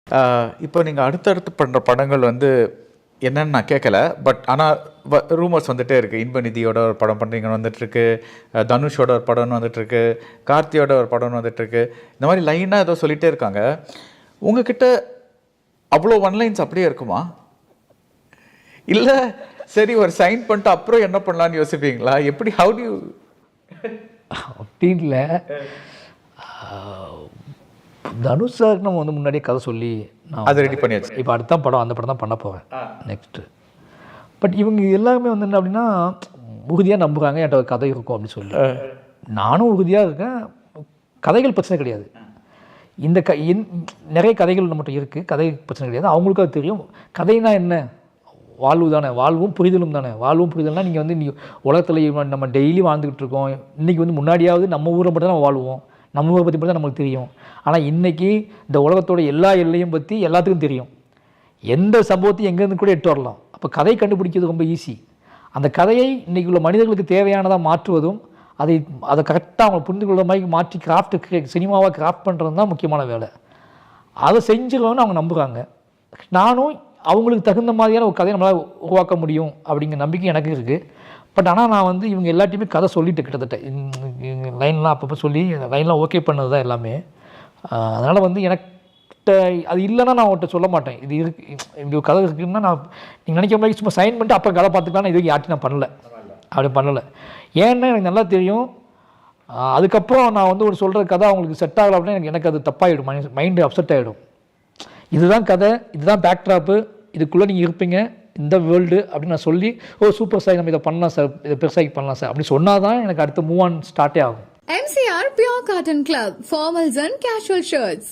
இப்போ நீங்கள் அடுத்தடுத்து பண்ணுற படங்கள் வந்து என்னன்னு நான் கேட்கல. பட் ஆனால் ரூமர்ஸ் வந்துகிட்டே இருக்குது. இன்பநிதியோட ஒரு படம் பண்ணுறீங்கன்னு வந்துட்டுருக்கு, தனுஷோட ஒரு படம்னு வந்துட்டுருக்கு, கார்த்தியோட ஒரு படம்னு வந்துட்டுருக்கு. இந்த மாதிரி லைனாக ஏதோ சொல்லிகிட்டே இருக்காங்க. உங்ககிட்ட அவ்வளோ ஒன்லைன்ஸ் அப்படியே இருக்குமா? இல்லை சரி ஒரு சைன் பண்ணிட்டு அப்புறம் என்ன பண்ணலான்னு யோசிப்பீங்களா? எப்படி ஹவு டு யூ? அப்படி இல்லை. தனுஷ் சாருக்கு நம்ம வந்து முன்னாடியே கதை சொல்லி நான் அதை ரெடி பண்ணியாச்சு. இப்போ அடுத்த படம் அந்த படம் தான் பண்ண போவேன் நெக்ஸ்ட்டு. பட் இவங்க எல்லாருமே வந்து என்ன அப்படின்னா உறுதியாக நம்புகிறாங்க என்கிட்ட ஒரு கதை இருக்கும் அப்படின்னு சொல்லி. நானும் உறுதியாக இருக்கேன். கதைகள் பிரச்சனை கிடையாது. இந்த நிறைய கதைகள் நம்மகிட்ட இருக்குது. கதை பிரச்சனை கிடையாது. அவங்களுக்கும் அது தெரியும். கதைனா என்ன? வாழ்வு தானே. வாழ்வும் புரிதலும் தானே. வாழ்வும் புரிதல்னால் நீங்கள் வந்து உலகத்தில் நம்ம டெய்லி வாழ்ந்துக்கிட்டு இருக்கோம். இன்றைக்கி வந்து முன்னாடியாவது நம்ம ஊரை மட்டும் தான் நம்ம வாழ்வோம், நம்ம ஊரை பற்றி மட்டும் தான் நம்மளுக்கு தெரியும். ஆனால் இன்றைக்கி இந்த உலகத்தோட எல்லா எல்லையும் பற்றி எல்லாத்துக்கும் தெரியும். எந்த சம்பவத்தையும் எங்கேருந்து கூட எடுத்து வரலாம். அப்போ கதை கண்டுபிடிக்கிறது ரொம்ப ஈஸி. அந்த கதையை இன்றைக்கி உள்ள மனிதர்களுக்கு தேவையானதாக மாற்றுவதும் அதை கரெக்டாக அவங்க புரிந்து கொள்கிற மாதிரி மாற்றி சினிமாவாக கிராஃப்ட் பண்ணுறது தான் முக்கியமான வேலை. அதை செஞ்சிருவோன்னு அவங்க நம்புகிறாங்க. நானும் அவங்களுக்கு தகுந்த மாதிரியான ஒரு கதையை நம்மளால் உருவாக்க முடியும் அப்படிங்கிற நம்பிக்கை எனக்கு இருக்குது. பட் ஆனால் நான் வந்து இவங்க எல்லாத்தையுமே கதை சொல்லிவிட்டு கிட்டத்தட்ட லைன்லாம் அப்பப்போ சொல்லி லைன்லாம் ஓகே பண்ணது தான் எல்லாமே. அதனால் வந்து எனக்கிட்ட அது இல்லைன்னா நான் அவங்கள்ட்ட சொல்ல மாட்டேன். இது இருக்கு, இப்படி ஒரு கதை இருக்குன்னா நான் நீங்கள் நினைக்கிற மாதிரி சும்மா சைன் பண்ணிட்டு அப்புறம் கதை பார்த்துக்கலாம் இது யார்ட்டையும் நான் பண்ணலை. அப்படி பண்ணலை. ஏன்னா எனக்கு நல்லா தெரியும். அதுக்கப்புறம் நான் வந்து ஒரு சொல்கிற கதை அவங்களுக்கு செட் ஆகலை அப்படின்னா எனக்கு அது தப்பாகிடும். மைண்டு அப்செட் ஆகிடும். இதுதான் கதை, இதுதான் பேக்ட்ராப்பு, இதுக்குள்ளே நீங்கள் இருப்பீங்க இந்த வேர்ல்டு அப்படின்னு நான் சொல்லி சூப்பர் சார் நம்ம இதை பண்ணலாம் சார், இதை பெருசாகி பண்ணலாம் சார் அப்படி சொன்னால் தான் எனக்கு அடுத்த மூவ் ஆன் ஸ்டார்ட்டே ஆகும். MCR Pure Cotton Club, formals and casual shirts.